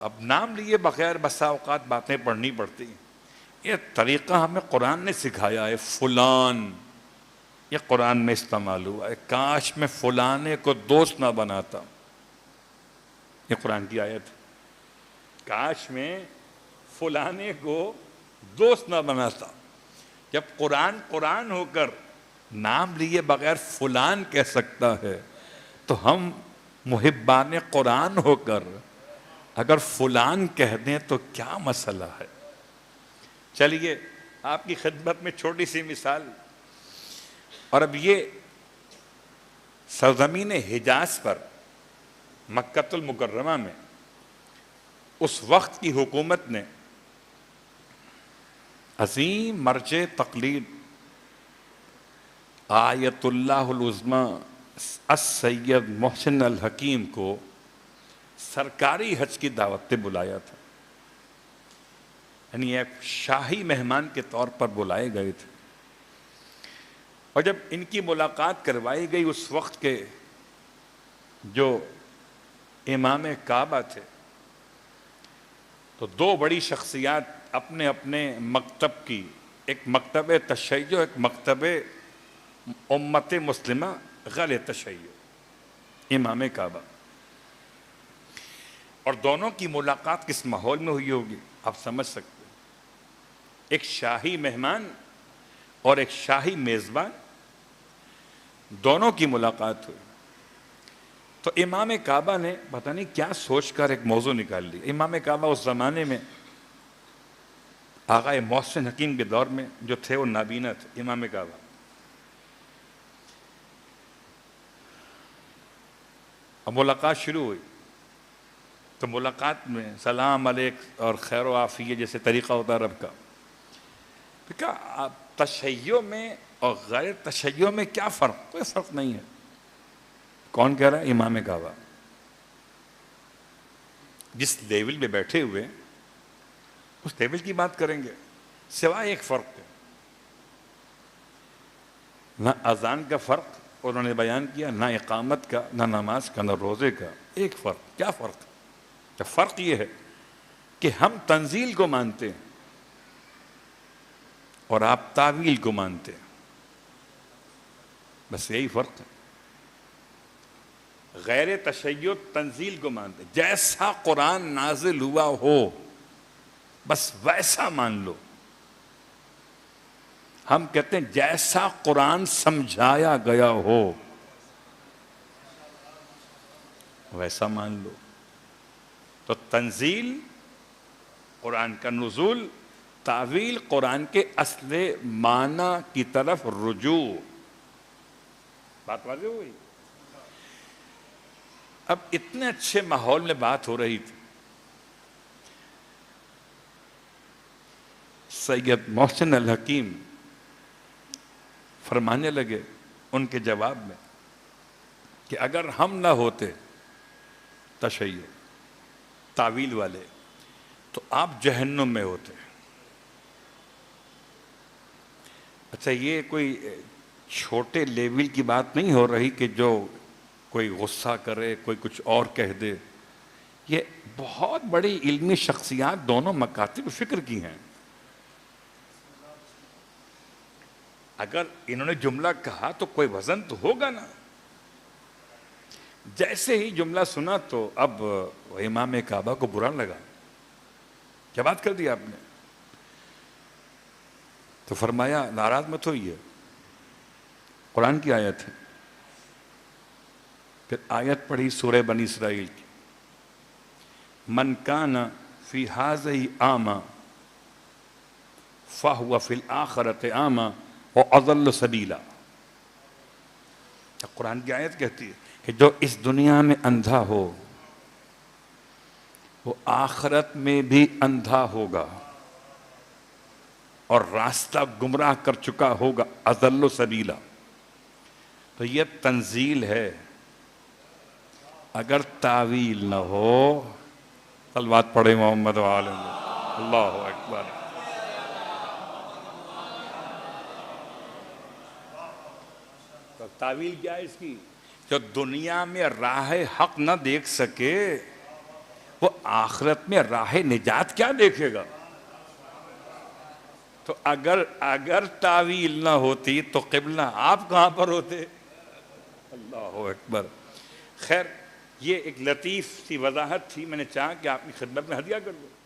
اب نام لیے بغیر بسا اوقات باتیں پڑھنی پڑتی ہیں. یہ طریقہ ہمیں قرآن نے سکھایا ہے. فلان یہ قرآن میں استعمال ہوا ہے. کاش میں فلانے کو دوست نہ بناتا. یہ قرآن کی آیت ہے. کاش میں فلانے کو دوست نہ بناتا. جب قرآن قرآن ہو کر نام لیے بغیر فلان کہہ سکتا ہے تو ہم محبان قرآن ہو کر اگر فلان کہہ دیں تو کیا مسئلہ ہے. چلیے آپ کی خدمت میں چھوٹی سی مثال. اور اب یہ سرزمین حجاز پر مکۃ المکرمہ میں اس وقت کی حکومت نے عظیم مرجع تقلید آیت اللہ العظمی السید محسن الحکیم کو سرکاری حج کی دعوت پہ بلایا تھا. یعنی ایک شاہی مہمان کے طور پر بلائے گئے تھے. اور جب ان کی ملاقات کروائی گئی اس وقت کے جو امام کعبہ تھے تو دو بڑی شخصیات اپنے اپنے مکتب کی، ایک مکتب تشیع، ایک مکتب امت مسلمہ غیر تشیع، امام کعبہ. اور دونوں کی ملاقات کس ماحول میں ہوئی ہوگی آپ سمجھ سکتے ہیں. ایک شاہی مہمان اور ایک شاہی میزبان، دونوں کی ملاقات ہوئی. تو امام کعبہ نے پتہ نہیں کیا سوچ کر ایک موضوع نکال لیا. امام کعبہ اس زمانے میں آقا محسن حکیم کے دور میں جو تھے وہ نابینا تھے. امام کعبہ اب ملاقات شروع ہوئی تو ملاقات میں سلام علیک اور خیر و عافیہ جیسے طریقہ ہوتا ہے رب کا. تو کیا تشیع میں اور غیر تشیع میں کیا فرق؟ کوئی فرق نہیں ہے. کون کہہ رہا ہے؟ امام کعبہ. جس لیول پہ بیٹھے ہوئے اس لیول کی بات کریں گے. سوائے ایک فرق ہے، نہ اذان کا فرق انہوں نے بیان کیا، نہ اقامت کا، نہ نماز کا، نہ روزے کا. ایک فرق. کیا فرق؟ فرق یہ ہے کہ ہم تنزیل کو مانتے ہیں اور آپ تاویل کو مانتے ہیں. بس یہی فرق ہے. غیر تشیع تنزیل کو مانتے ہیں، جیسا قرآن نازل ہوا ہو بس ویسا مان لو. ہم کہتے ہیں جیسا قرآن سمجھایا گیا ہو ویسا مان لو. تو تنزیل قرآن کا نزول، تاویل قرآن کے اصل معنی کی طرف رجوع. بات واضح ہوئی؟ اب اتنے اچھے ماحول میں بات ہو رہی تھی. سید محسن الحکیم فرمانے لگے ان کے جواب میں کہ اگر ہم نہ ہوتے تشیع تاویل والے تو آپ جہنم میں ہوتے. اچھا یہ کوئی چھوٹے لیول کی بات نہیں ہو رہی کہ جو کوئی غصہ کرے، کوئی کچھ اور کہہ دے. یہ بہت بڑی علمی شخصیات دونوں مکاتب فکر کی ہیں. اگر انہوں نے جملہ کہا تو کوئی وزن تو ہوگا نا. جیسے ہی جملہ سنا تو اب امام کعبہ کو برا لگا. کیا بات کر دی آپ نے؟ تو فرمایا ناراض مت ہوئیے، قرآن کی آیت ہے. پھر آیت پڑھی سورہ بنی اسرائیل کی، من کان فی ھذہ اعمی فہو فی الآخرۃ اعمی واضل سبیلا. قرآن کی آیت کہتی ہے کہ جو اس دنیا میں اندھا ہو وہ آخرت میں بھی اندھا ہوگا اور راستہ گمراہ کر چکا ہوگا، اضل سبیلا. تو یہ تنزیل ہے. اگر تعویل نہ ہو، صلوات پڑھے محمد وآلہ اللہ اکبر. تو تعویل کیا ہے اس کی؟ جو دنیا میں راہ حق نہ دیکھ سکے وہ آخرت میں راہ نجات کیا دیکھے گا؟ تو اگر تعویل نہ ہوتی تو قبلہ آپ کہاں پر ہوتے؟ اللہ اکبر۔ خیر، یہ ایک لطیف سی وضاحت تھی، میں نے چاہا کہ آپ کی خدمت میں ہدیہ کر دوں۔